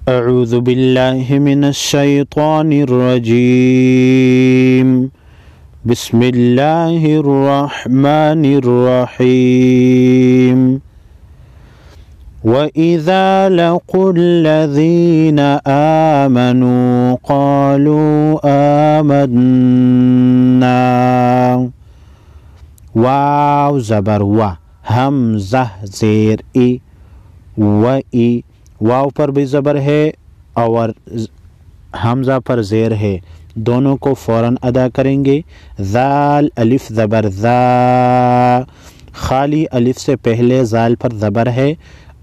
اعوذ باللہ من الشیطان الرجیم بسم اللہ الرحمن الرحیم وَإِذَا لَقُوا الَّذِينَ آمَنُوا قَالُوا آمَنَّا واو زبر وا حمزہ زیر ای و ای واو پر بھی زبر ہے اور حمزہ پر زیر ہے، دونوں کو فوراً ادا کریں گے۔ ذال الف زبر ذا، خالی الف سے پہلے ذال پر زبر ہے،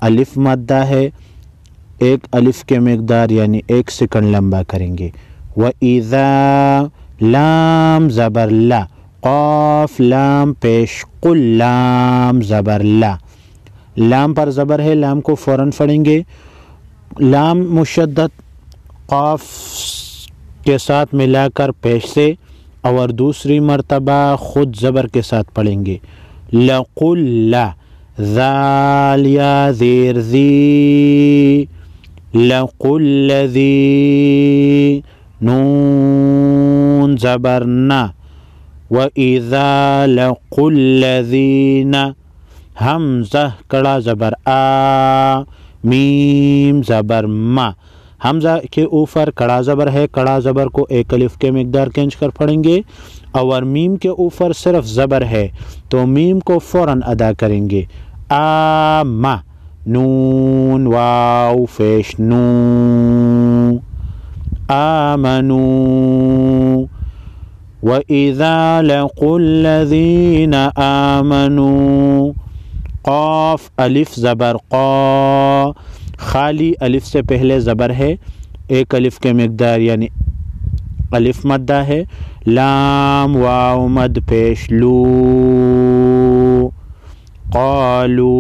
الف مادہ ہے، ایک الف کے مقدار یعنی 1 سیکنڈ لمبا کریں گے۔ وَإِذَا لام زبر لا، قاف لام پیش قل لام زبر لا، لام پر زبر ہے، لام کو فوراً پڑھیں گے۔ لام مشدد قاف کے ساتھ ملا کر پیش سے اور دوسری مرتبہ خود زبر کے ساتھ پڑھیں گے۔ لقل لا، ذال یا زیر ذی، لقل لذی، نون زبر نا، وَإِذَا لَقُوا الَّذِينَ، حمزہ کڑا زبر آ، میم زبر ما، حمزہ کے اوپر کڑا زبر ہے، کڑا زبر کو 1 الف کے مقدار کھینچ کر پڑھیں گے، اور میم کے اوپر صرف زبر ہے تو میم کو فوراً ادا کریں گے۔ آما، نون واو پیش نو، آمنو، وَإِذَا لَقُوا الَّذِينَ آمَنُوا، قاف الف زبر قا، خالی الف سے پہلے زبر ہے، 1 الف کے مقدار یعنی الف مدہ ہے، لام واو مد پیش لو، قالو،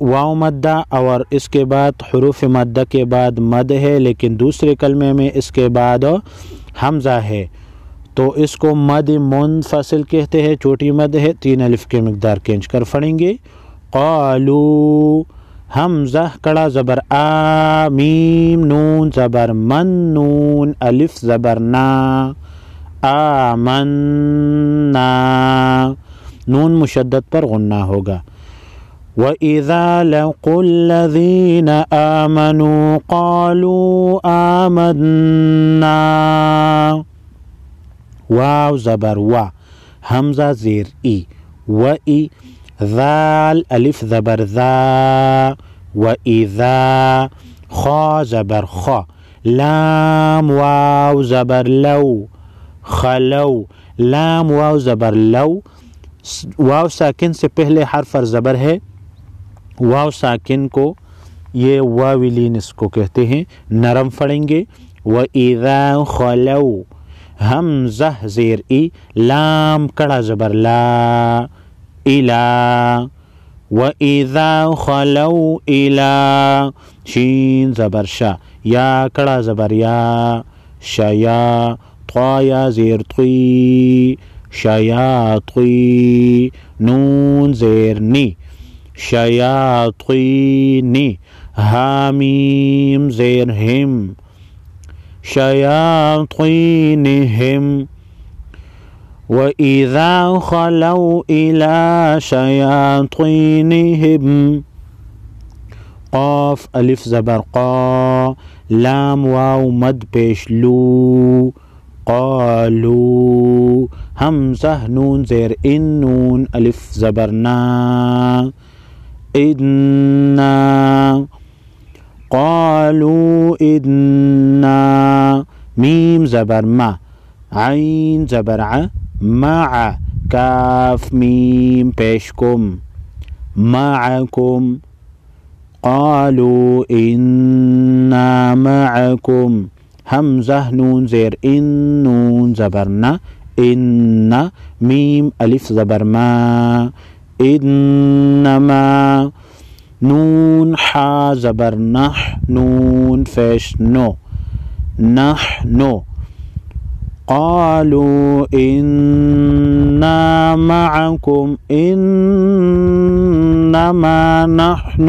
واو مدہ اور اس کے بعد حروف مدہ کے بعد مد ہے، لیکن دوسرے کلمے میں اس کے بعد حمزہ ہے تو اس کو مد منفصل کہتے ہیں، چھوٹی مد ہے، 3 الف کے مقدار کھینچ کر پڑھیں گے۔ قالو، حمزہ کڑا زبر آ، میم نون زبر من، نون الف زبر نا، آمنا، نون مشدد پر غنہ ہوگا۔ وَإِذَا لَقُوا الَّذِينَ آمَنُوا قَالُوا آمَنَّا، واو زبر وا، حمزہ زیر ای و ای، ذال الف زبر ذا، وَإِذَا، خا زبر خا، لام واو زبر لو، خلو، لام واو زبر لو، واو ساکن سے پہلے حرف پر زبر ہے، واو ساکن کو یہ واویلین اس کو کہتے ہیں، نرم پڑھیں گے۔ وَإِذَا خَلَوْا، حمزہ زیر ای، لام کڑا زبر لا، الا، وَإِذَا خَلَوْا اِلَا، شین زبر شا، یا کڑا زبر یا، شیا، طا یا زیر طی، شیاطی، نون زیر نی، شیاطینی، حامیم زیر ہم، شیاطینہم، وَإِذَا خَلَوْا إِلَى شَيَاطِينِهِمْ، قاف الف زبر قا، لام واو مد پیش لو، قالو، حمزہ نون زیر ان، نون الف زبر نا، اِدْنَا، قالوا اِدْنَا، میم زبر ما، عین زبر ع، مع، کاف میم پیش کم، معکم، قالوا اِنَّا معکم، حمزہ نون زیر ان، نون زبر نا، ان، میم الف زبر ما، انما، نون حا زبر نح، نون پیش نو، نحنو، قالوا إنا معكم إنما نحن